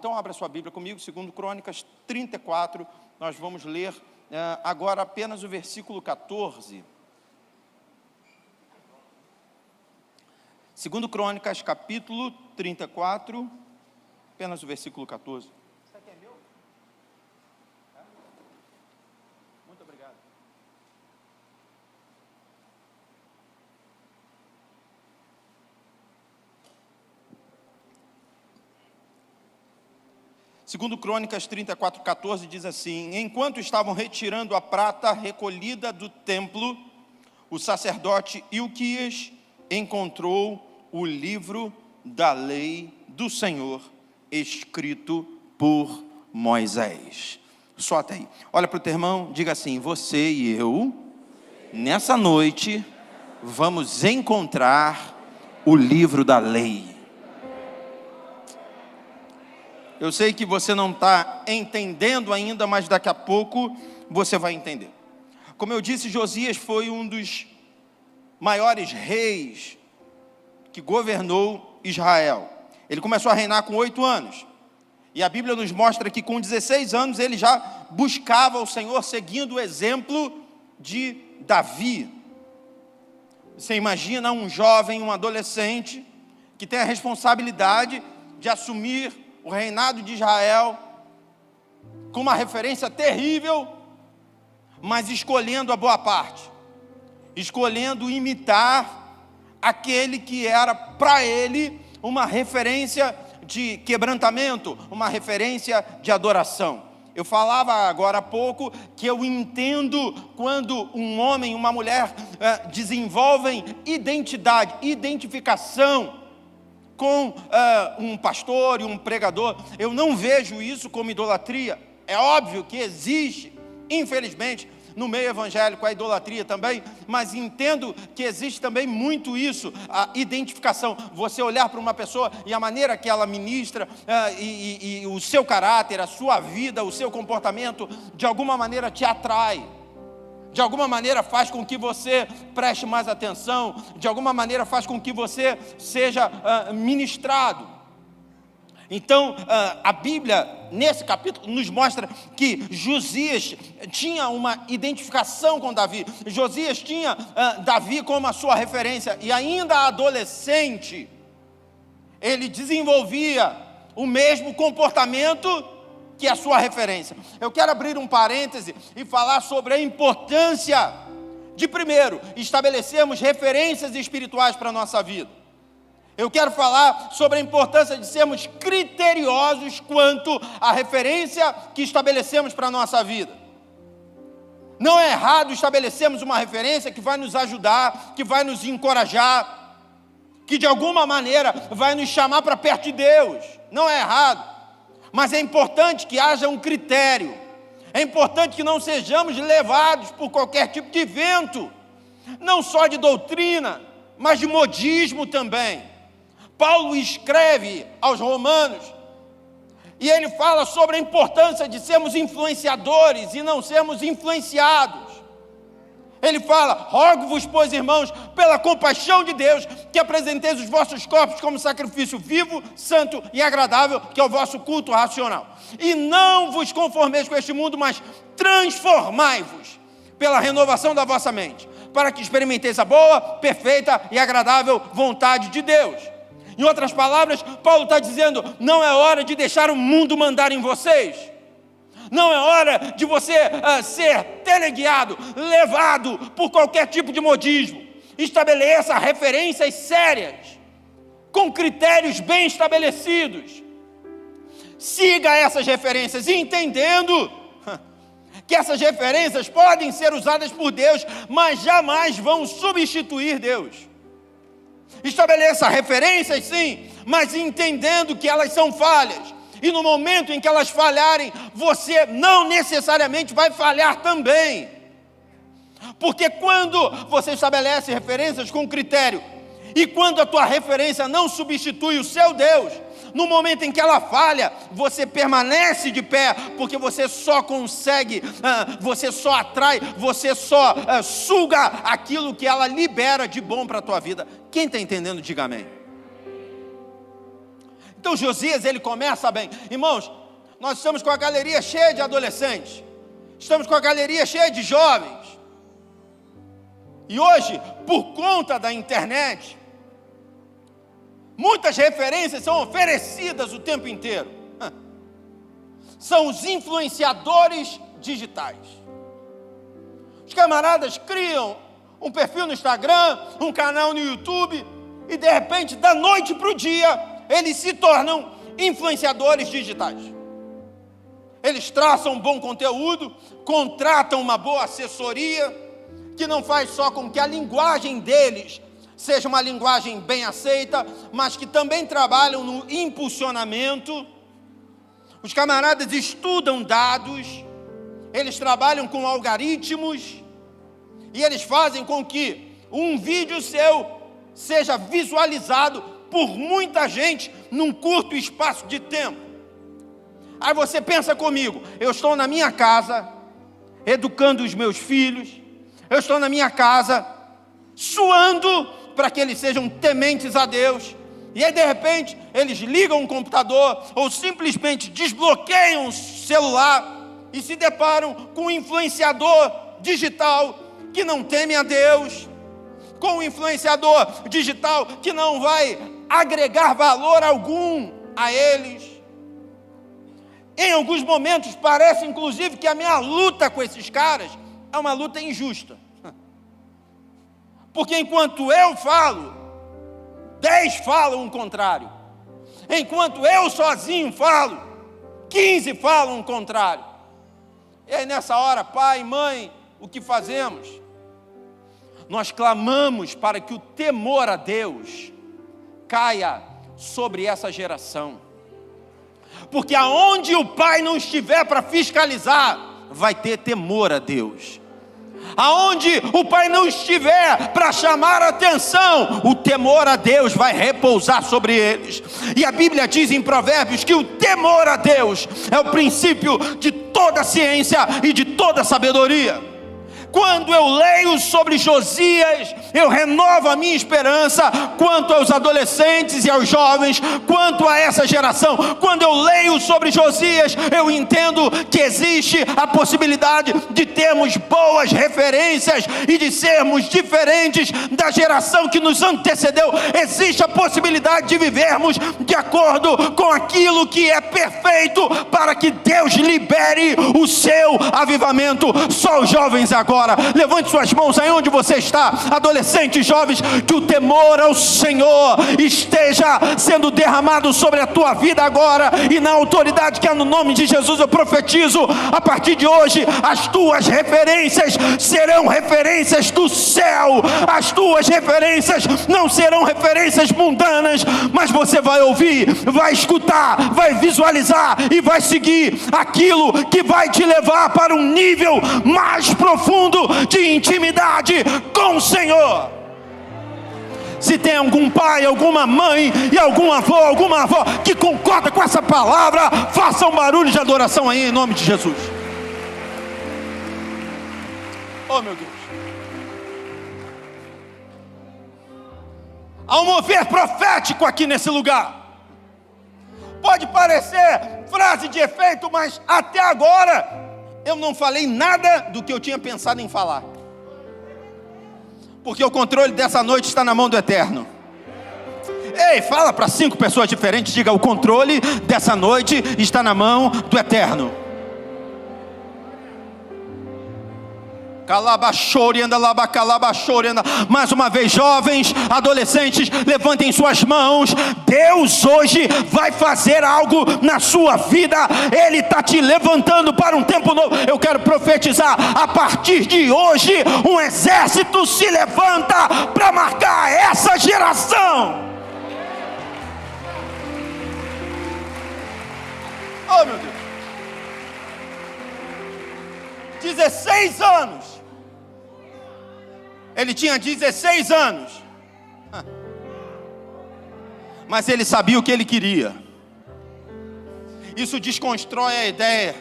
Então abra sua Bíblia comigo, 2 Crônicas 34, nós vamos ler agora apenas o versículo 14. 2 Crônicas, capítulo 34, apenas o versículo 14. Isso aqui é meu? Muito obrigado. Segundo Crônicas 34, 14, diz assim: enquanto estavam retirando a prata recolhida do templo, o sacerdote Ilquias encontrou o livro da lei do Senhor, escrito por Moisés. Só até aí. Olha para o teu irmão, diga assim: você e eu, nessa noite, vamos encontrar o livro da lei. Eu sei que você não está entendendo ainda, mas daqui a pouco você vai entender. Como eu disse, Josias foi um dos maiores reis que governou Israel. Ele começou a reinar com 8 anos. E a Bíblia nos mostra que com 16 anos ele já buscava o Senhor, seguindo o exemplo de Davi. Você imagina um jovem, um adolescente, que tem a responsabilidade de assumir o reinado de Israel, com uma referência terrível, mas escolhendo a boa parte, escolhendo imitar aquele que era para ele uma referência de quebrantamento, uma referência de adoração. Eu falava agora há pouco que eu entendo quando um homem e uma mulher desenvolvem identificação com um pastor e um pregador. Eu não vejo isso como idolatria. É óbvio que existe, infelizmente, no meio evangélico a idolatria também, mas entendo que existe também muito isso, a identificação. Você olhar para uma pessoa e a maneira que ela ministra, e o seu caráter, a sua vida, o seu comportamento, de alguma maneira te atrai. De alguma maneira faz com que você preste mais atenção, de alguma maneira faz com que você seja ministrado. Então, a Bíblia, nesse capítulo, nos mostra que Josias tinha uma identificação com Davi. Josias tinha Davi como a sua referência, e ainda adolescente, ele desenvolvia o mesmo comportamento que é a sua referência. Eu quero abrir um parêntese e falar sobre a importância de, primeiro, estabelecermos referências espirituais para a nossa vida. Eu quero falar sobre a importância de sermos criteriosos quanto à referência que estabelecemos para a nossa vida. Não é errado estabelecermos uma referência que vai nos ajudar, que vai nos encorajar, que de alguma maneira vai nos chamar para perto de Deus. Não é errado. Mas é importante que haja um critério. É importante que não sejamos levados por qualquer tipo de vento, não só de doutrina, mas de modismo também. Paulo escreve aos Romanos, e ele fala sobre a importância de sermos influenciadores e não sermos influenciados. Ele fala: rogo-vos, pois, irmãos, pela compaixão de Deus, que apresenteis os vossos corpos como sacrifício vivo, santo e agradável, que é o vosso culto racional. E não vos conformeis com este mundo, mas transformai-vos pela renovação da vossa mente, para que experimenteis a boa, perfeita e agradável vontade de Deus. Em outras palavras, Paulo está dizendo: não é hora de deixar o mundo mandar em vocês. Não é hora de você ser teleguiado, levado por qualquer tipo de modismo. Estabeleça referências sérias, com critérios bem estabelecidos. Siga essas referências, entendendo que essas referências podem ser usadas por Deus, mas jamais vão substituir Deus. Estabeleça referências, sim, mas entendendo que elas são falhas. E no momento em que elas falharem, você não necessariamente vai falhar também. Porque quando você estabelece referências com critério, e quando a tua referência não substitui o seu Deus, no momento em que ela falha, você permanece de pé, porque você só consegue, você só atrai, você só suga aquilo que ela libera de bom para a tua vida. Quem está entendendo, diga amém. Então Josias, ele começa bem. Irmãos, nós estamos com a galeria cheia de adolescentes. Estamos com a galeria cheia de jovens. E hoje, por conta da internet, muitas referências são oferecidas o tempo inteiro. São os influenciadores digitais. Os camaradas criam um perfil no Instagram, um canal no YouTube, e de repente, da noite para o dia, eles se tornam influenciadores digitais. Eles traçam um bom conteúdo, contratam uma boa assessoria, que não faz só com que a linguagem deles seja uma linguagem bem aceita, mas que também trabalham no impulsionamento. Os camaradas estudam dados, eles trabalham com algoritmos, e eles fazem com que um vídeo seu seja visualizado por muita gente num curto espaço de tempo. Aí você pensa comigo, eu estou na minha casa, educando os meus filhos, eu estou na minha casa, suando para que eles sejam tementes a Deus, e aí de repente eles ligam um computador, ou simplesmente desbloqueiam o celular, e se deparam com um influenciador digital, que não teme a Deus, com um influenciador digital, que não vai agregar valor algum a eles. Em alguns momentos parece inclusive que a minha luta com esses caras é uma luta injusta, porque enquanto eu falo, 10 falam o contrário, enquanto eu sozinho falo, 15 falam o contrário. E aí nessa hora, pai, mãe, o que fazemos? Nós clamamos para que o temor a Deus caia sobre essa geração, porque aonde o pai não estiver para fiscalizar, vai ter temor a Deus. Aonde o pai não estiver para chamar a atenção, o temor a Deus vai repousar sobre eles. E a Bíblia diz em Provérbios que o temor a Deus é o princípio de toda ciência e de toda sabedoria. Quando eu leio sobre Josias, eu renovo a minha esperança quanto aos adolescentes e aos jovens, quanto a essa geração. Quando eu leio sobre Josias, eu entendo que existe a possibilidade de termos boas referências e de sermos diferentes da geração que nos antecedeu. Existe a possibilidade de vivermos de acordo com aquilo que é perfeito, para que Deus libere o seu avivamento. Só os jovens agora. Levante suas mãos aí onde você está, adolescentes, jovens, que o temor ao Senhor esteja sendo derramado sobre a tua vida agora, e na autoridade que é no nome de Jesus eu profetizo, a partir de hoje, as tuas referências serão referências do céu, as tuas referências não serão referências mundanas, mas você vai ouvir, vai escutar, vai visualizar e vai seguir aquilo que vai te levar para um nível mais profundo de intimidade com o Senhor. Se tem algum pai, alguma mãe e alguma avó que concorda com essa palavra, faça um barulho de adoração aí em nome de Jesus. Oh meu Deus, há um mover profético aqui nesse lugar. Pode parecer frase de efeito, mas até agora eu não falei nada do que eu tinha pensado em falar, porque o controle dessa noite está na mão do Eterno. Ei, fala para 5 pessoas diferentes, diga: o controle dessa noite está na mão do Eterno. Mais uma vez, jovens, adolescentes, levantem suas mãos. Deus hoje vai fazer algo na sua vida. Ele está te levantando para um tempo novo. Eu quero profetizar: a partir de hoje, um exército se levanta para marcar essa geração. Oh meu Deus, 16 anos. Ele tinha 16 anos, mas ele sabia o que ele queria. Isso desconstrói a ideia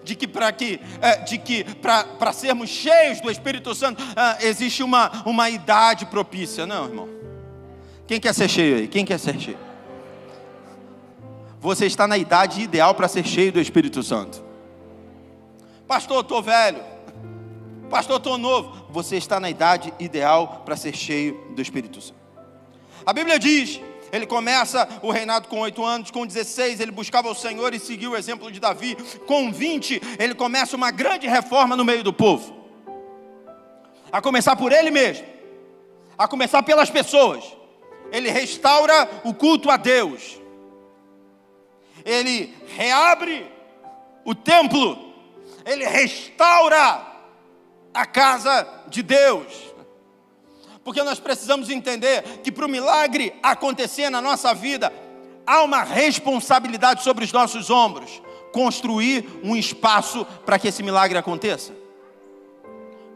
de que para sermos cheios do Espírito Santo existe uma idade propícia. Não, irmão. Quem quer ser cheio aí? Quem quer ser cheio? você está na idade ideal para ser cheio do Espírito Santo. Pastor, eu estou velho. Pastor, eu estou novo. Você está na idade ideal para ser cheio do Espírito Santo. A Bíblia diz, ele começa o reinado com 8 anos, com 16 ele buscava o Senhor e seguiu o exemplo de Davi. Com 20 ele começa uma grande reforma no meio do povo. A começar por ele mesmo, a começar pelas pessoas. Ele restaura o culto a Deus. Ele reabre o templo. Ele restaura a casa de Deus. Porque nós precisamos entender que para o milagre acontecer na nossa vida, há uma responsabilidade sobre os nossos ombros. Construir um espaço para que esse milagre aconteça.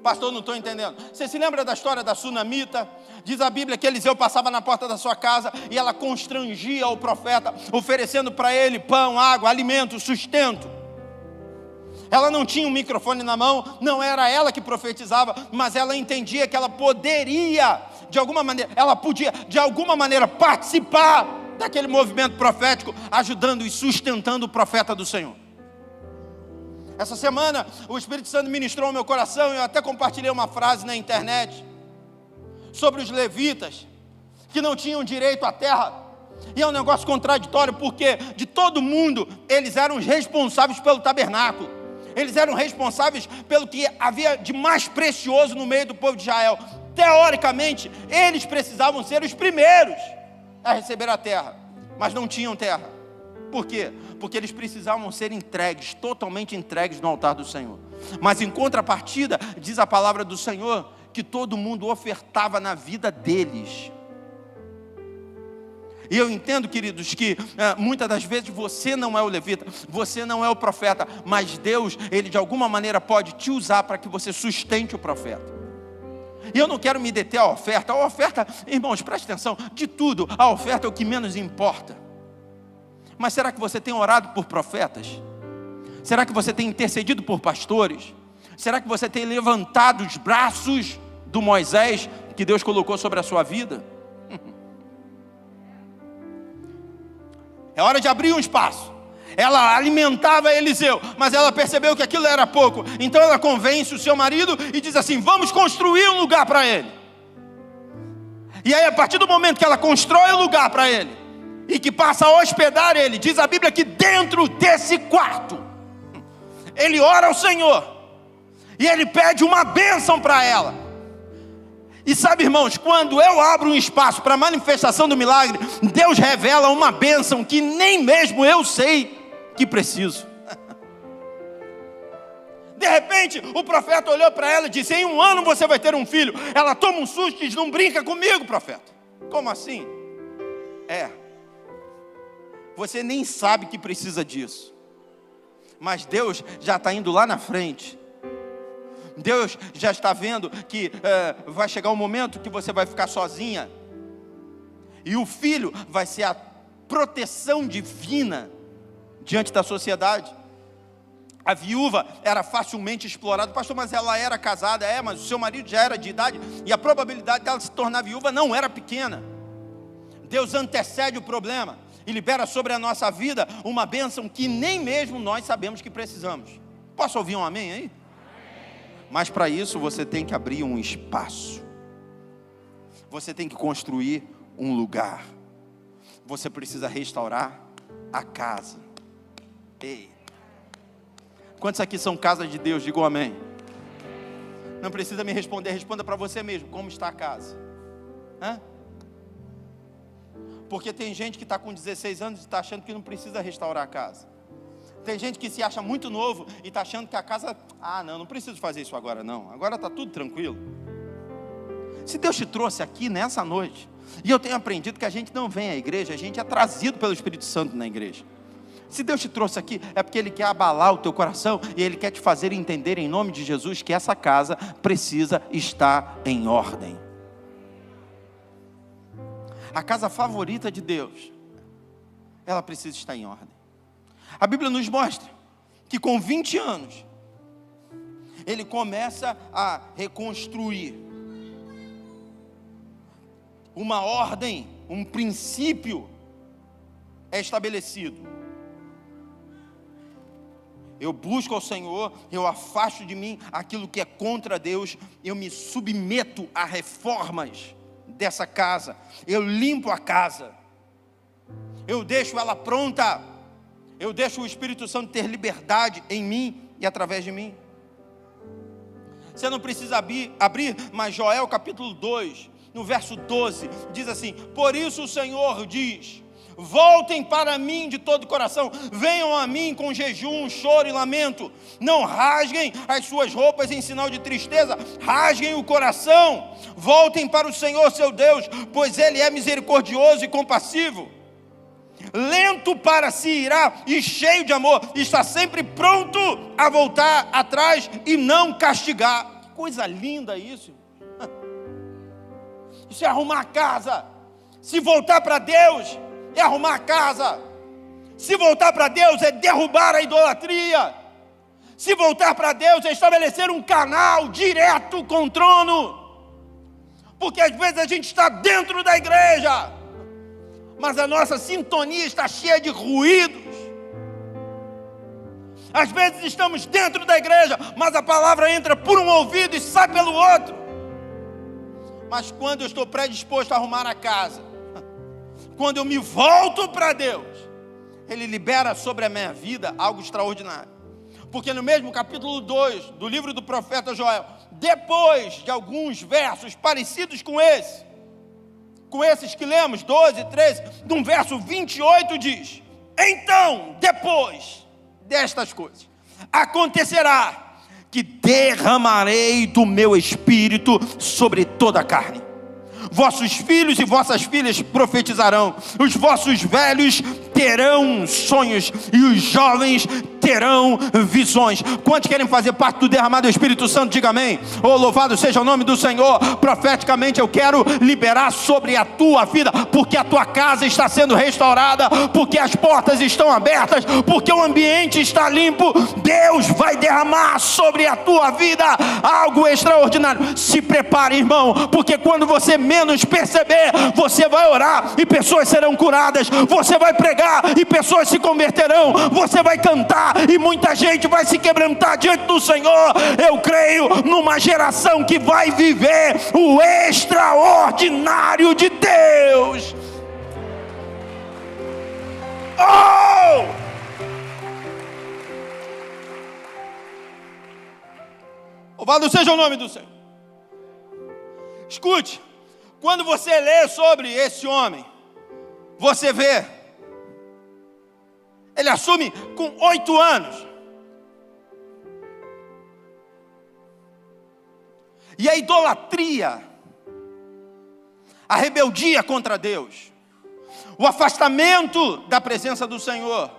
Pastor, não estou entendendo. Você se lembra da história da sunamita? Diz a Bíblia que Eliseu passava na porta da sua casa e ela constrangia o profeta, oferecendo para ele pão, água, alimento, sustento. Ela não tinha um microfone na mão, não era ela que profetizava, mas ela entendia que ela poderia, de alguma maneira, ela podia, de alguma maneira, participar daquele movimento profético, ajudando e sustentando o profeta do Senhor. Essa semana, o Espírito Santo ministrou ao meu coração, e eu até compartilhei uma frase na internet, sobre os levitas, que não tinham direito à terra. E é um negócio contraditório, porque de todo mundo, eles eram os responsáveis pelo tabernáculo. Eles eram responsáveis pelo que havia de mais precioso no meio do povo de Israel. Teoricamente, eles precisavam ser os primeiros a receber a terra, mas não tinham terra. Por quê? Porque eles precisavam ser entregues, totalmente entregues no altar do Senhor. Mas em contrapartida, diz a palavra do Senhor, que todo mundo ofertava na vida deles. E eu entendo, queridos, que muitas das vezes você não é o levita, você não é o profeta, mas Deus, Ele de alguma maneira pode te usar para que você sustente o profeta. E eu não quero me deter à oferta. A oferta, irmãos, preste atenção, de tudo, a oferta é o que menos importa. Mas será que você tem orado por profetas? Será que você tem intercedido por pastores? Será que você tem levantado os braços do Moisés que Deus colocou sobre a sua vida? É hora de abrir um espaço. Ela alimentava Eliseu, mas ela percebeu que aquilo era pouco. Então ela convence o seu marido e diz assim: vamos construir um lugar para ele. E aí, a partir do momento que ela constrói um lugar para ele, e que passa a hospedar ele, diz a Bíblia que dentro desse quarto, ele ora ao Senhor, e ele pede uma bênção para ela. E sabe, irmãos, quando eu abro um espaço para a manifestação do milagre, Deus revela uma bênção que nem mesmo eu sei que preciso. De repente, o profeta olhou para ela e disse: em 1 ano você vai ter um filho. Ela toma um susto e diz: não brinca comigo, profeta. Como assim? Você nem sabe que precisa disso, mas Deus já está indo lá na frente. Deus já está vendo que vai chegar um momento que você vai ficar sozinha, e o filho vai ser a proteção divina diante da sociedade. A viúva era facilmente explorada. Pastor, mas ela era casada. Mas o seu marido já era de idade, e a probabilidade dela se tornar viúva não era pequena. Deus antecede o problema e libera sobre a nossa vida uma bênção que nem mesmo nós sabemos que precisamos. Posso ouvir um amém aí? Mas para isso você tem que abrir um espaço. Você tem que construir um lugar. Você precisa restaurar a casa. Ei. Quantos aqui são casa de Deus? Digam amém. Não precisa me responder, responda para você mesmo. Como está a casa? Porque tem gente que está com 16 anos e está achando que não precisa restaurar a casa. Tem gente que se acha muito novo e está achando que a casa... não preciso fazer isso agora não. Agora está tudo tranquilo. Se Deus te trouxe aqui nessa noite, e eu tenho aprendido que a gente não vem à igreja, a gente é trazido pelo Espírito Santo na igreja. Se Deus te trouxe aqui, é porque Ele quer abalar o teu coração, e Ele quer te fazer entender em nome de Jesus que essa casa precisa estar em ordem. A casa favorita de Deus, ela precisa estar em ordem. A Bíblia nos mostra que com 20 anos, ele começa a reconstruir uma ordem, um princípio é estabelecido. Eu busco ao Senhor, eu afasto de mim aquilo que é contra Deus, eu me submeto a reformas dessa casa, eu limpo a casa, eu deixo ela pronta, eu deixo o Espírito Santo ter liberdade em mim e através de mim. Você não precisa abrir, mas Joel capítulo 2, no verso 12, diz assim: por isso o Senhor diz: voltem para mim de todo o coração, venham a mim com jejum, choro e lamento, não rasguem as suas roupas em sinal de tristeza, rasguem o coração, voltem para o Senhor seu Deus, pois Ele é misericordioso e compassivo, lento para se irar e cheio de amor, está sempre pronto a voltar atrás e não castigar. Que coisa linda isso! Isso é arrumar a casa. Se voltar para Deus é arrumar a casa. Se voltar para Deus é derrubar a idolatria. Se voltar para Deus é estabelecer um canal direto com o trono. Porque às vezes a gente está dentro da igreja, mas a nossa sintonia está cheia de ruídos. Às vezes estamos dentro da igreja, mas a palavra entra por um ouvido e sai pelo outro. Mas quando eu estou predisposto a arrumar a casa, quando eu me volto para Deus, Ele libera sobre a minha vida algo extraordinário. Porque no mesmo capítulo 2 do livro do profeta Joel, depois de alguns versos parecidos com esses que lemos, 12, 13, no verso 28 diz: então, depois destas coisas, acontecerá que derramarei do meu espírito sobre toda a carne. Vossos filhos e vossas filhas profetizarão, os vossos velhos terão sonhos e os jovens terão visões. Quantos querem fazer parte do derramado do Espírito Santo? Diga amém. Oh, louvado seja o nome do Senhor. Profeticamente eu quero liberar sobre a tua vida, porque a tua casa está sendo restaurada, porque as portas estão abertas, porque o ambiente está limpo. Deus vai derramar sobre a tua vida algo extraordinário. Se prepare, irmão, porque quando você menos perceber, você vai orar e pessoas serão curadas, você vai pregar e pessoas se converterão, você vai cantar e muita gente vai se quebrantar diante do Senhor. Eu creio numa geração que vai viver o extraordinário de Deus. Oh! Louvado seja o nome do Senhor. Escute, quando você lê sobre esse homem, você vê, ele assume com 8 anos. E a idolatria, a rebeldia contra Deus, o afastamento da presença do Senhor,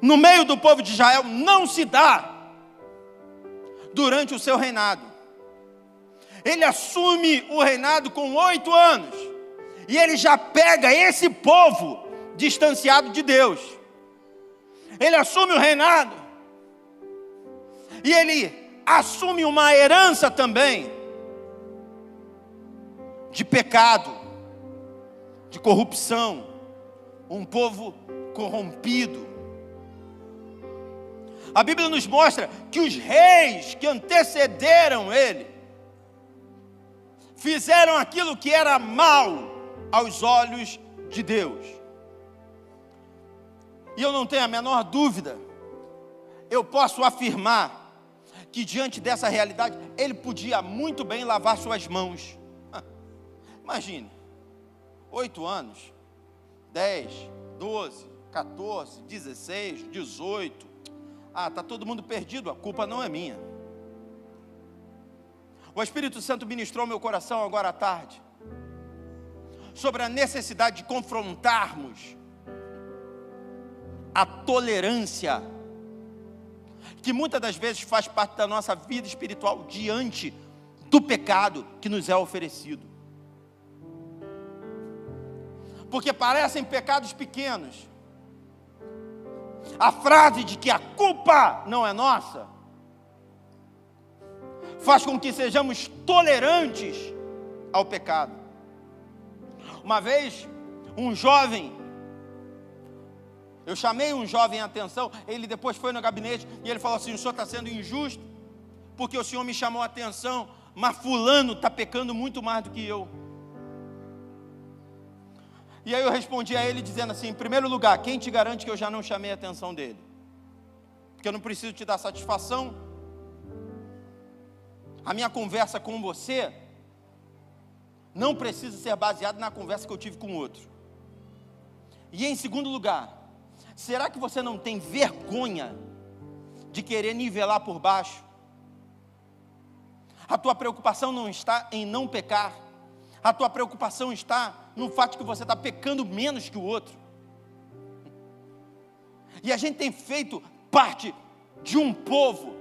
no meio do povo de Israel, não se dá durante o seu reinado. Ele assume o reinado com 8 anos. E ele já pega esse povo distanciado de Deus. Ele assume o reinado. E ele assume uma herança também de pecado, de corrupção. Um povo corrompido. A Bíblia nos mostra que os reis que antecederam ele fizeram aquilo que era mal aos olhos de Deus. E eu não tenho a menor dúvida, eu posso afirmar que diante dessa realidade, ele podia muito bem lavar suas mãos. Imagine, 8 anos, 10, 12, 14, 16, 18, está todo mundo perdido, a culpa não é minha. O Espírito Santo ministrou meu coração agora à tarde sobre a necessidade de confrontarmos a tolerância que muitas das vezes faz parte da nossa vida espiritual diante do pecado que nos é oferecido. Porque parecem pecados pequenos. A frase de que a culpa não é nossa faz com que sejamos tolerantes ao pecado. Uma vez, um jovem Eu chamei um jovem à atenção, ele depois foi no gabinete e ele falou assim: o senhor está sendo injusto, porque o senhor me chamou a atenção, mas fulano está pecando muito mais do que eu. E aí eu respondi a ele dizendo assim: em primeiro lugar, quem te garante que eu já não chamei a atenção dele? Porque eu não preciso te dar satisfação. A minha conversa com você não precisa ser baseada na conversa que eu tive com o outro. E em segundo lugar, será que você não tem vergonha de querer nivelar por baixo? A tua preocupação não está em não pecar. A tua preocupação está no fato de que você está pecando menos que o outro. E a gente tem feito parte de um povo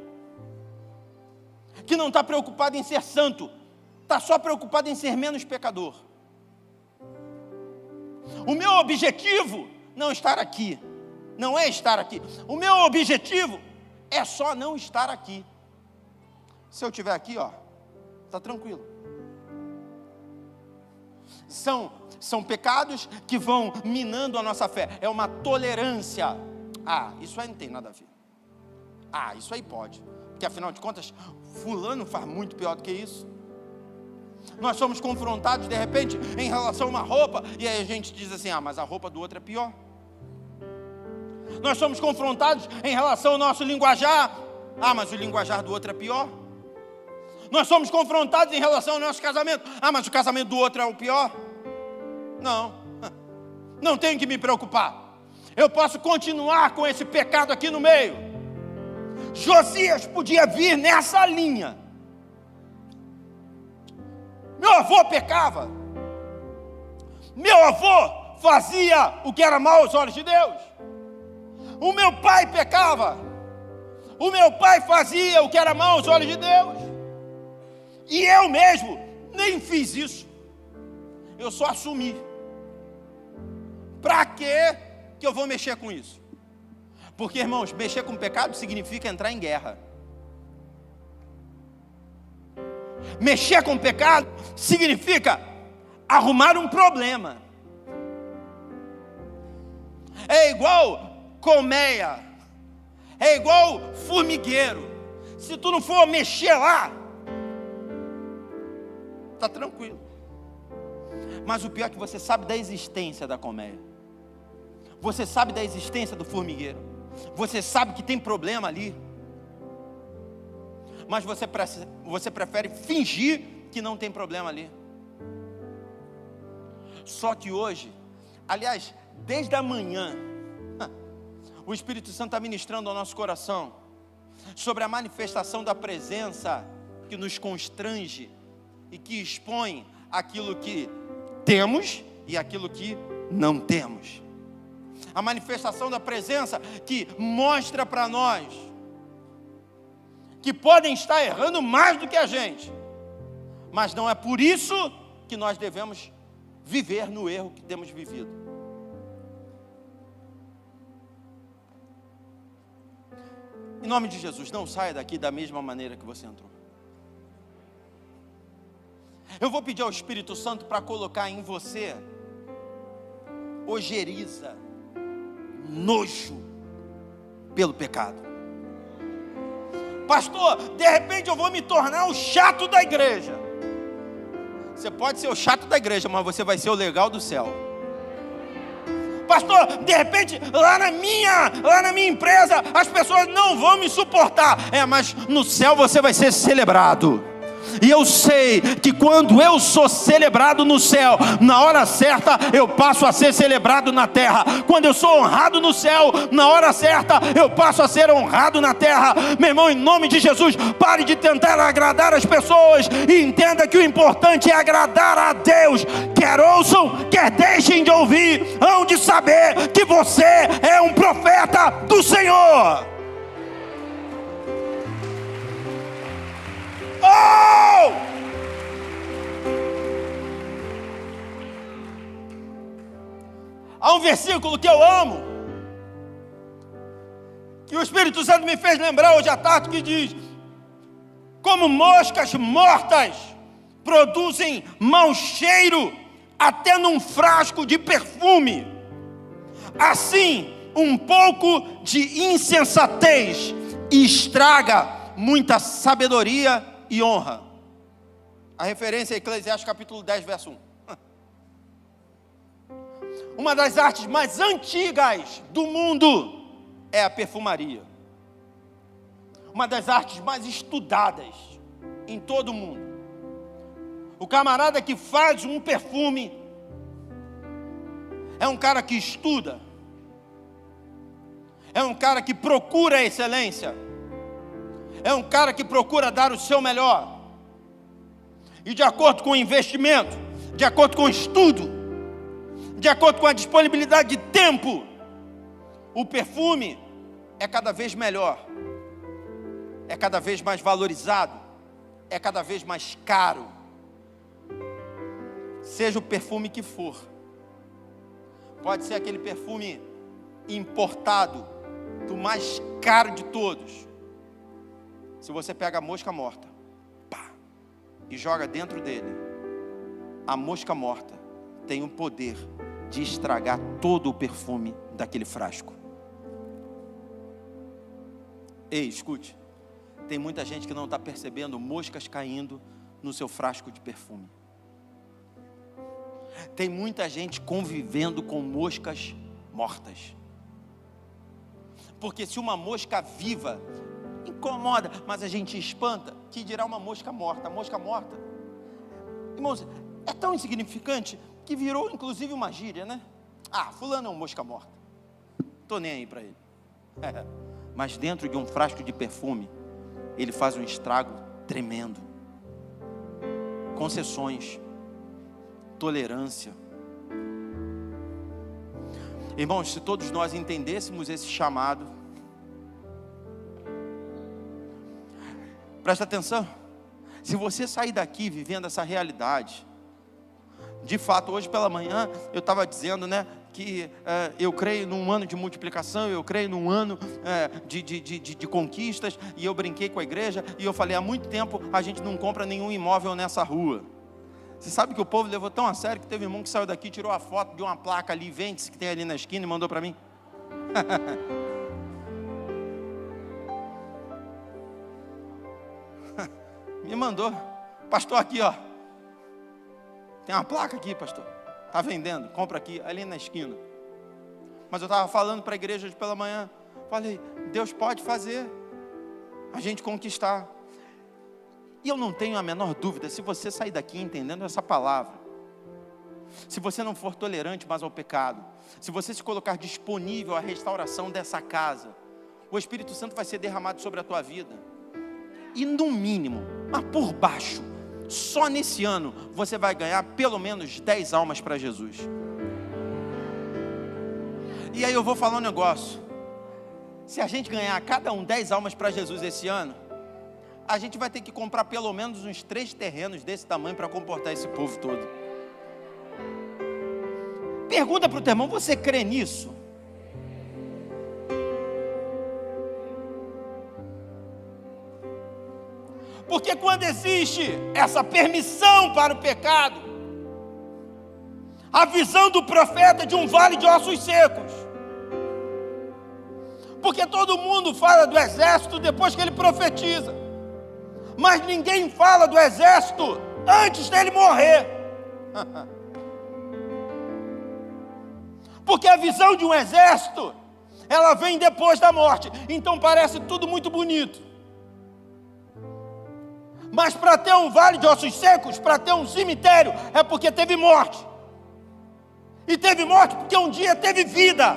que não está preocupado em ser santo, está só preocupado em ser menos pecador. O meu objetivo não estar aqui, não é estar aqui. O meu objetivo é só não estar aqui. Se eu estiver aqui, ó, está tranquilo. São pecados que vão minando a nossa fé. É uma tolerância. Ah, isso aí não tem nada a ver. Ah, isso aí pode. Porque afinal de contas, fulano faz muito pior do que isso. Nós somos confrontados de repente em relação a uma roupa, e aí a gente diz assim: ah, mas a roupa do outro é pior. Nós somos confrontados em relação ao nosso linguajar. Ah, mas o linguajar do outro é pior. Nós somos confrontados em relação ao nosso casamento. Ah, mas o casamento do outro é o pior. Não tenho que me preocupar. Eu posso continuar com esse pecado aqui no meio. Josias podia vir nessa linha. Meu avô pecava. Meu avô fazia o que era mal aos olhos de Deus. O meu pai pecava. O meu pai fazia o que era mal aos olhos de Deus. E eu mesmo nem fiz isso. Eu só assumi. Para que eu vou mexer com isso? Porque, irmãos, mexer com pecado significa entrar em guerra. Mexer com pecado significa arrumar um problema. É igual colmeia, é igual formigueiro. Se tu não for mexer lá, tá tranquilo. Mas o pior é que você sabe da existência da colmeia. Você sabe da existência do formigueiro. Você sabe que tem problema ali. Mas você prefere fingir que não tem problema ali. Só que hoje, aliás, desde a manhã, o Espírito Santo está ministrando ao nosso coração sobre a manifestação da presença que nos constrange e que expõe aquilo que temos e aquilo que não temos. A manifestação da presença que mostra para nós que podem estar errando mais do que a gente, mas não é por isso que nós devemos viver no erro que temos vivido. Em nome de Jesus, não saia daqui da mesma maneira que você entrou. Eu vou pedir ao Espírito Santo para colocar em você ojeriza, nojo pelo pecado. Pastor, de repente eu vou me tornar o chato da igreja. Você pode ser o chato da igreja, mas você vai ser o legal do céu. Pastor, de repente lá na minha empresa as pessoas não vão me suportar. Mas no céu você vai ser celebrado. E eu sei que quando eu sou celebrado no céu, na hora certa eu passo a ser celebrado na terra. Quando eu sou honrado no céu, na hora certa eu passo a ser honrado na terra. Meu irmão, em nome de Jesus, pare de tentar agradar as pessoas e entenda que o importante é agradar a Deus. Quer ouçam, quer deixem de ouvir, hão de saber que você é um profeta do Senhor. Oh! Há um versículo que eu amo, que o Espírito Santo me fez lembrar hoje à tarde, que diz: como moscas mortas produzem mau cheiro até num frasco de perfume, assim um pouco de insensatez estraga muita sabedoria e honra. A referência é Eclesiastes capítulo 10, verso 1. Uma das artes mais antigas do mundo é a perfumaria. Uma das artes mais estudadas em todo o mundo. O camarada que faz um perfume é um cara que estuda, é um cara que procura a excelência, é um cara que procura dar o seu melhor. E de acordo com o investimento, de acordo com o estudo, de acordo com a disponibilidade de tempo, o perfume é cada vez melhor, é cada vez mais valorizado, é cada vez mais caro. Seja o perfume que for, pode ser aquele perfume importado, do mais caro de todos. Se você pega a mosca morta, pá, e joga dentro dele, a mosca morta tem o poder de estragar todo o perfume daquele frasco. Ei, escute, tem muita gente que não está percebendo moscas caindo no seu frasco de perfume. Tem muita gente convivendo com moscas mortas. Porque se uma mosca viva incomoda, mas a gente espanta, que dirá uma mosca morta? A mosca morta, irmãos, é tão insignificante que virou inclusive uma gíria, né? Ah, fulano é uma mosca morta, estou nem aí para ele. Mas dentro de um frasco de perfume, ele faz um estrago tremendo. Concessões, tolerância. Irmãos, se todos nós entendêssemos esse chamado, presta atenção, se você sair daqui vivendo essa realidade, de fato, hoje pela manhã eu estava dizendo, né, que eu creio num ano de multiplicação, eu creio num ano de conquistas, e eu brinquei com a igreja, e eu falei, há muito tempo a gente não compra nenhum imóvel nessa rua. Você sabe que o povo levou tão a sério que teve um irmão que saiu daqui, tirou a foto de uma placa ali, vende-se, que tem ali na esquina, e mandou para mim. Me mandou, pastor, aqui ó, tem uma placa aqui, pastor, está vendendo, compra aqui, ali na esquina. Mas eu estava falando para a igreja hoje pela manhã, falei, Deus pode fazer a gente conquistar. E eu não tenho a menor dúvida, se você sair daqui entendendo essa palavra, se você não for tolerante mais ao pecado, se você se colocar disponível à restauração dessa casa, o Espírito Santo vai ser derramado sobre a tua vida. E no mínimo, mas por baixo, só nesse ano, você vai ganhar pelo menos 10 almas para Jesus. E aí eu vou falar um negócio, se a gente ganhar cada um 10 almas para Jesus esse ano, a gente vai ter que comprar pelo menos uns 3 terrenos desse tamanho para comportar esse povo todo. Pergunta para o teu irmão, você crê nisso? Porque quando existe essa permissão para o pecado, a visão do profeta de um vale de ossos secos, porque todo mundo fala do exército depois que ele profetiza, mas ninguém fala do exército antes dele morrer. Porque a visão de um exército, ela vem depois da morte. Então parece tudo muito bonito. Mas para ter um vale de ossos secos, para ter um cemitério, é porque teve morte. E teve morte porque um dia teve vida.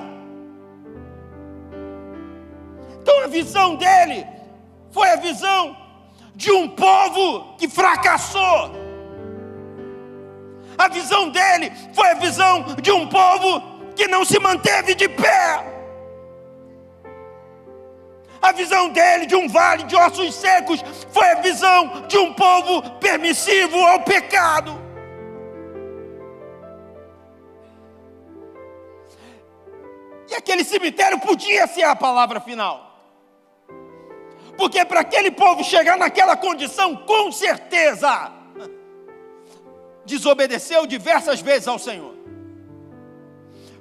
Então a visão dele foi a visão de um povo que fracassou. A visão dele foi a visão de um povo que não se manteve de pé. A visão dele de um vale de ossos secos foi a visão de um povo permissivo ao pecado. E aquele cemitério podia ser a palavra final. Porque para aquele povo chegar naquela condição, com certeza, desobedeceu diversas vezes ao Senhor.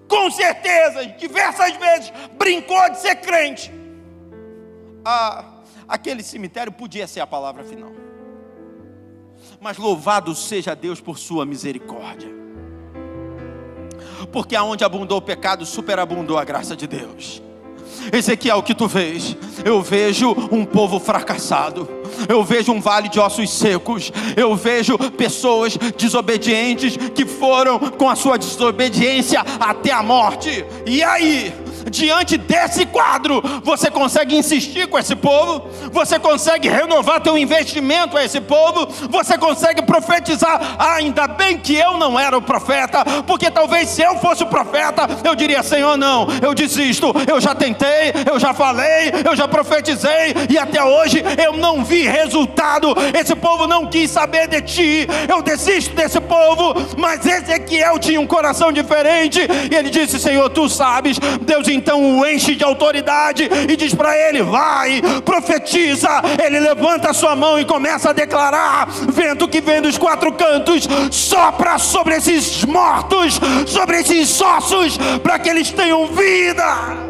com certeza, diversas vezes, brincou de ser crente. Aquele cemitério podia ser a palavra final. Mas louvado seja Deus por sua misericórdia. Porque aonde abundou o pecado, superabundou a graça de Deus. Ezequiel, o que tu vês? Eu vejo um povo fracassado. Eu vejo um vale de ossos secos. Eu vejo pessoas desobedientes que foram com a sua desobediência até a morte. E aí, diante desse quadro, você consegue insistir com esse povo? Você consegue renovar teu investimento a esse povo? Você consegue profetizar? Ainda bem que eu não era o profeta, porque talvez se eu fosse o profeta, eu diria: Senhor, não, eu desisto, eu já tentei, eu já falei, eu já profetizei, e até hoje eu não vi resultado. Esse povo não quis saber de ti, eu desisto desse povo. Mas Ezequiel tinha um coração diferente, e ele disse: Senhor, tu sabes. Deus então o enche de autoridade e diz para ele: vai, profetiza. Ele levanta a sua mão e começa a declarar: vento que vem dos quatro cantos, sopra sobre esses mortos, sobre esses ossos, para que eles tenham vida.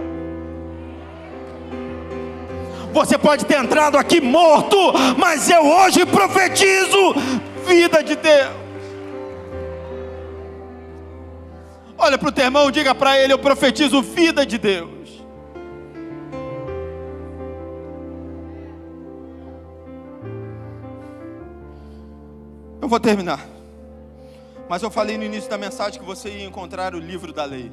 Você pode ter entrado aqui morto, mas eu hoje profetizo vida de Deus. Olha para o teu irmão, diga para ele: eu profetizo vida de Deus. Eu vou terminar, mas eu falei no início da mensagem que você ia encontrar o livro da lei.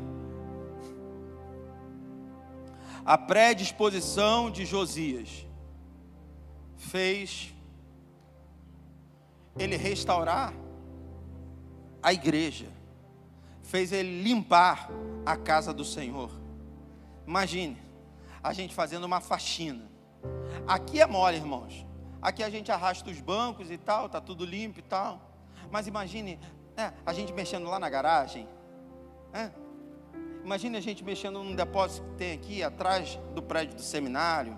A predisposição de Josias fez ele restaurar a igreja, fez ele limpar a casa do Senhor. Imagine, a gente fazendo uma faxina. Aqui é mole, irmãos. Aqui a gente arrasta os bancos e tal, tá tudo limpo e tal. Mas imagine, a gente mexendo lá na garagem. Imagine a gente mexendo num depósito que tem aqui atrás do prédio do seminário.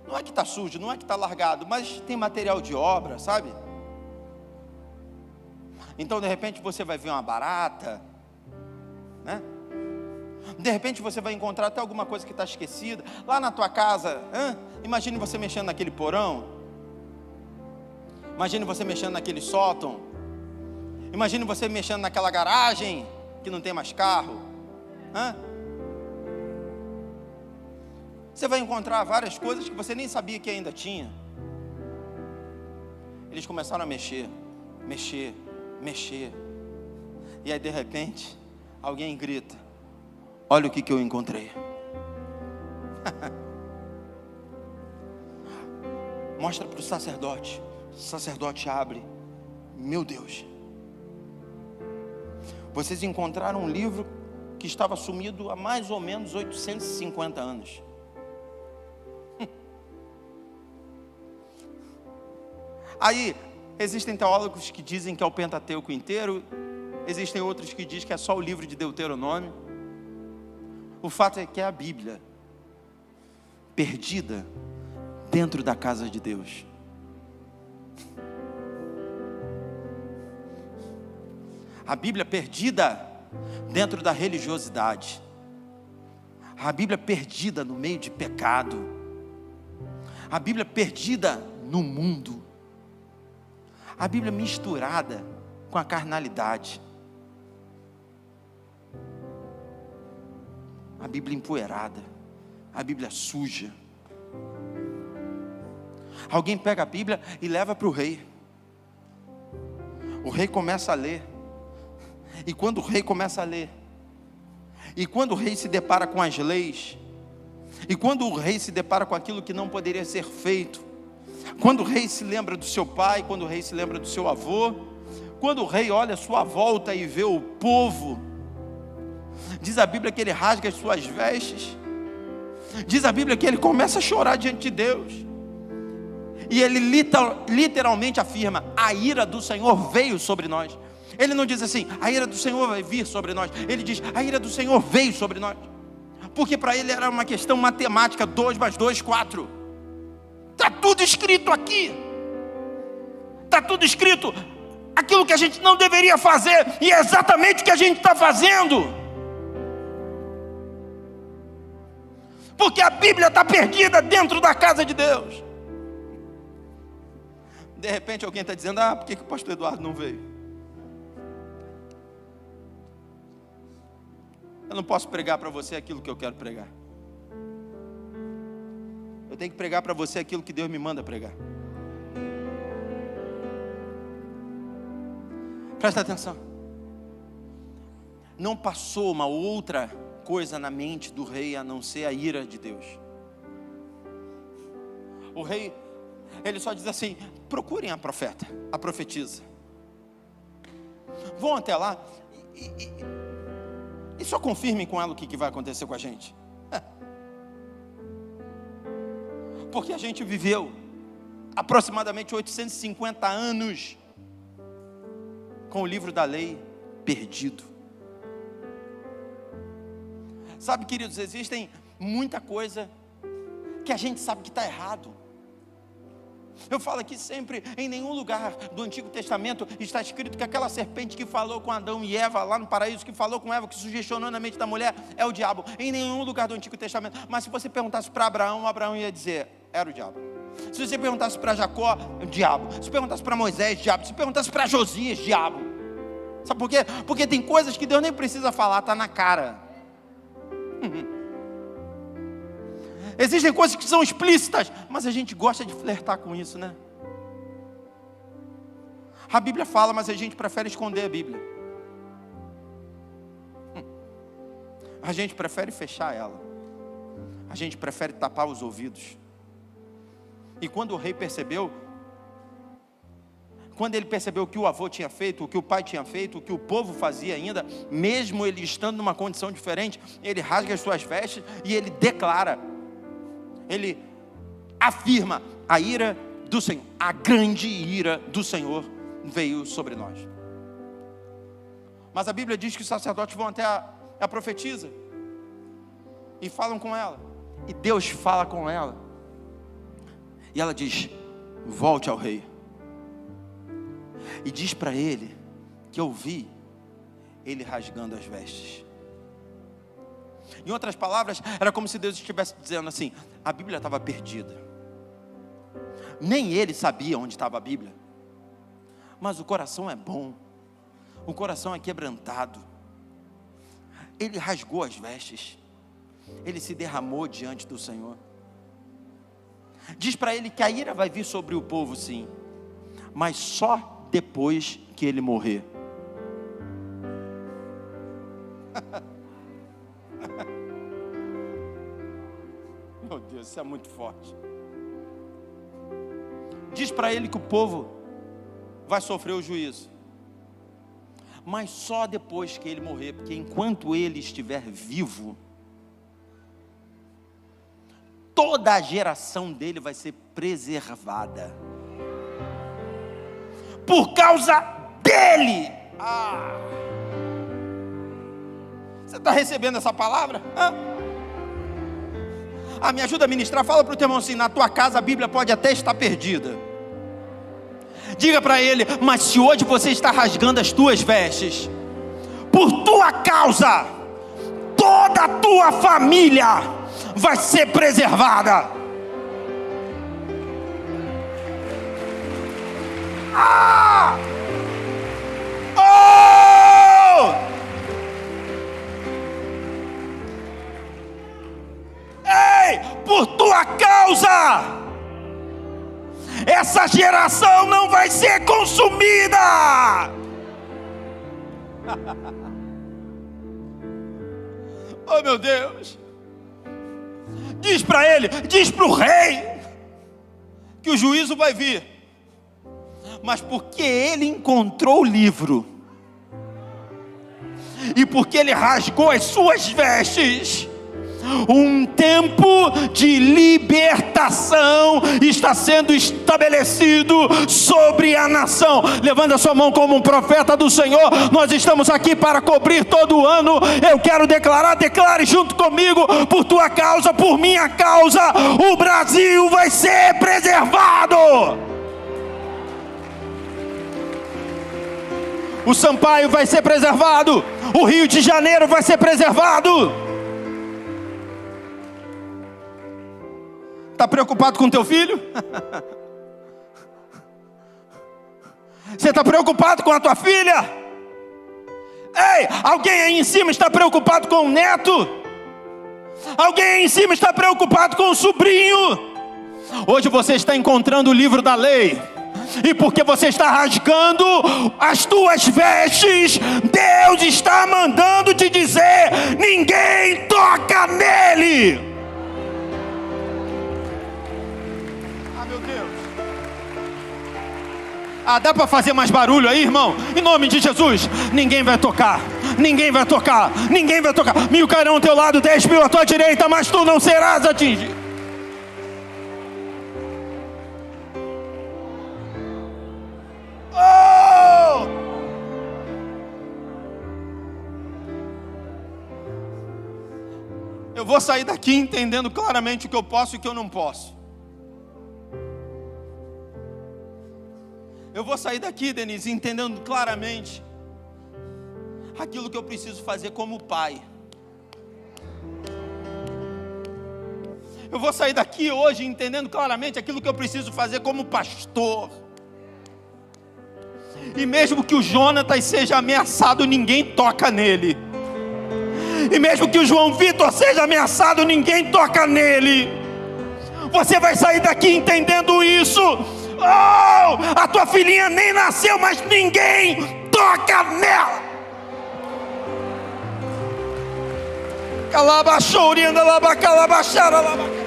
Não é que está sujo, não é que está largado, mas tem material de obra, sabe? Então de repente você vai ver uma barata, né? De repente você vai encontrar até alguma coisa que está esquecida lá na tua casa. Imagine você mexendo naquele porão. Imagine você mexendo naquele sótão. Imagine você mexendo naquela garagem que não tem mais carro. Você vai encontrar várias coisas que você nem sabia que ainda tinha. Eles começaram a mexer. E aí de repente alguém grita: olha o que eu encontrei. Mostra para o sacerdote. O sacerdote abre. Meu Deus, vocês encontraram um livro que estava sumido há mais ou menos 850 anos. Aí, existem teólogos que dizem que é o Pentateuco inteiro. Existem outros que dizem que é só o livro de Deuteronômio. O fato é que é a Bíblia perdida dentro da casa de Deus. A Bíblia perdida dentro da religiosidade. A Bíblia perdida no meio de pecado. A Bíblia perdida no mundo. A Bíblia misturada com a carnalidade. A Bíblia empoeirada. A Bíblia suja. Alguém pega a Bíblia e leva para o rei. O rei começa a ler. E quando o rei começa a ler, e quando o rei se depara com as leis, e quando o rei se depara com aquilo que não poderia ser feito, quando o rei se lembra do seu pai, quando o rei se lembra do seu avô, quando o rei olha a sua volta e vê o povo, diz a Bíblia que ele rasga as suas vestes, diz a Bíblia que ele começa a chorar diante de Deus, e ele literalmente afirma: a ira do Senhor veio sobre nós. Ele não diz assim: a ira do Senhor vai vir sobre nós. Ele diz: a ira do Senhor veio sobre nós. Porque para ele era uma questão matemática: 2 mais 2, 4. Está tudo escrito aqui. Está tudo escrito. Aquilo que a gente não deveria fazer, e é exatamente o que a gente está fazendo. porque a Bíblia está perdida dentro da casa de Deus. De repente alguém está dizendo: por que o pastor Eduardo não veio? Eu não posso pregar para você aquilo que eu quero pregar. Eu tenho que pregar para você aquilo que Deus me manda pregar. Presta atenção. Não passou uma outra coisa na mente do rei a não ser a ira de Deus. O rei, ele só diz assim: procurem a profeta, a profetisa. Vão até lá e só confirmem com ela o que vai acontecer com a gente. Porque a gente viveu aproximadamente 850 anos com o livro da lei perdido. Sabe, queridos, existem muita coisa que a gente sabe que está errado. Eu falo aqui sempre: em nenhum lugar do Antigo Testamento está escrito que aquela serpente que falou com Adão e Eva lá no paraíso, que falou com Eva, que sugestionou na mente da mulher, é o diabo. Em nenhum lugar do Antigo Testamento. Mas se você perguntasse para Abraão, Abraão ia dizer: era o diabo. Se você perguntasse para Jacó, o diabo. Se perguntasse para Moisés, diabo. Se perguntasse para Josias, diabo. Sabe por quê? Porque tem coisas que Deus nem precisa falar, está na cara. Existem coisas que são explícitas, mas a gente gosta de flertar com isso, né? A Bíblia fala, mas a gente prefere esconder a Bíblia. A gente prefere fechar ela. A gente prefere tapar os ouvidos. E quando o rei percebeu, quando ele percebeu o que o avô tinha feito, o que o pai tinha feito, o que o povo fazia ainda, mesmo ele estando numa condição diferente, ele rasga as suas vestes e ele declara, ele afirma: a ira do Senhor, a grande ira do Senhor veio sobre nós. Mas a Bíblia diz que os sacerdotes vão até a profetisa e falam com ela, e Deus fala com ela, e ela diz: volte ao rei e diz para ele que eu vi ele rasgando as vestes. Em outras palavras, era como se Deus estivesse dizendo assim: a Bíblia estava perdida, nem ele sabia onde estava a Bíblia, mas o coração é bom, o coração é quebrantado. Ele rasgou as vestes, ele se derramou diante do Senhor. Diz para ele que a ira vai vir sobre o povo, sim, mas só depois que ele morrer. Meu Deus, isso é muito forte. Diz para ele que o povo vai sofrer o juízo, mas só depois que ele morrer, porque enquanto ele estiver vivo, toda a geração dele vai ser preservada por causa dele. Você está recebendo essa palavra? Me ajuda a ministrar. Fala para o teu irmão assim: na tua casa a Bíblia pode até estar perdida. Diga para ele: mas se hoje você está rasgando as tuas vestes, por tua causa, toda a tua família vai ser preservada. Ei, por tua causa, essa geração não vai ser consumida. Oh meu Deus. Diz para ele, diz para o rei que o juízo vai vir, mas porque ele encontrou o livro e porque ele rasgou as suas vestes, um tempo de libertação está sendo estabelecido sobre a nação. Levanta a sua mão como um profeta do Senhor. Nós estamos aqui para cobrir todo o ano. Eu quero declarar, declare junto comigo: por tua causa, por minha causa, o Brasil vai ser preservado. O Sampaio vai ser preservado. O Rio de Janeiro vai ser preservado. Está preocupado com teu filho? Você está preocupado com a tua filha? Ei, alguém aí em cima está preocupado com o neto? Alguém aí em cima está preocupado com o sobrinho? Hoje você está encontrando o livro da lei, e porque você está rasgando as tuas vestes, Deus está mandando te dizer: ninguém toca nele. Ah, meu Deus. Ah, dá para fazer mais barulho aí, irmão? Em nome de Jesus, ninguém vai tocar. Ninguém vai tocar. Ninguém vai tocar. 1000 cairão ao teu lado, 10.000 à tua direita, mas tu não serás atingido. Eu vou sair daqui entendendo claramente o que eu posso e o que eu não posso. Eu vou sair daqui, Denise, entendendo claramente aquilo que eu preciso fazer como pai. Eu vou sair daqui hoje entendendo claramente aquilo que eu preciso fazer como pastor. E mesmo que o Jonatas seja ameaçado, ninguém toca nele. E mesmo que o João Vitor seja ameaçado, ninguém toca nele. Você vai sair daqui entendendo isso. Oh, a tua filhinha nem nasceu, mas ninguém toca nela. Calabachourianda, labacalabaxara, labacalabaxara.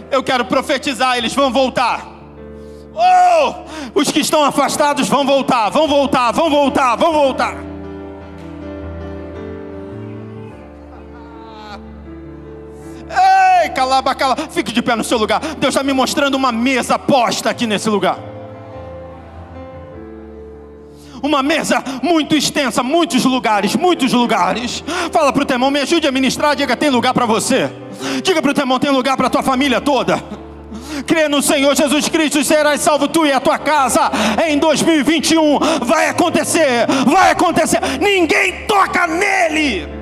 Eu quero profetizar, eles vão voltar. Oh, os que estão afastados vão voltar, vão voltar, vão voltar, vão voltar. Ei, calabacala, fique de pé no seu lugar. Deus está me mostrando uma mesa posta aqui nesse lugar. Uma mesa muito extensa, muitos lugares, muitos lugares. Fala para o teu irmão, me ajude a ministrar. Diga, tem lugar para você. Diga para o teu irmão, tem lugar para a tua família toda. Crê no Senhor Jesus Cristo e serás salvo tu e a tua casa. Em 2021 vai acontecer, vai acontecer. Ninguém toca nele.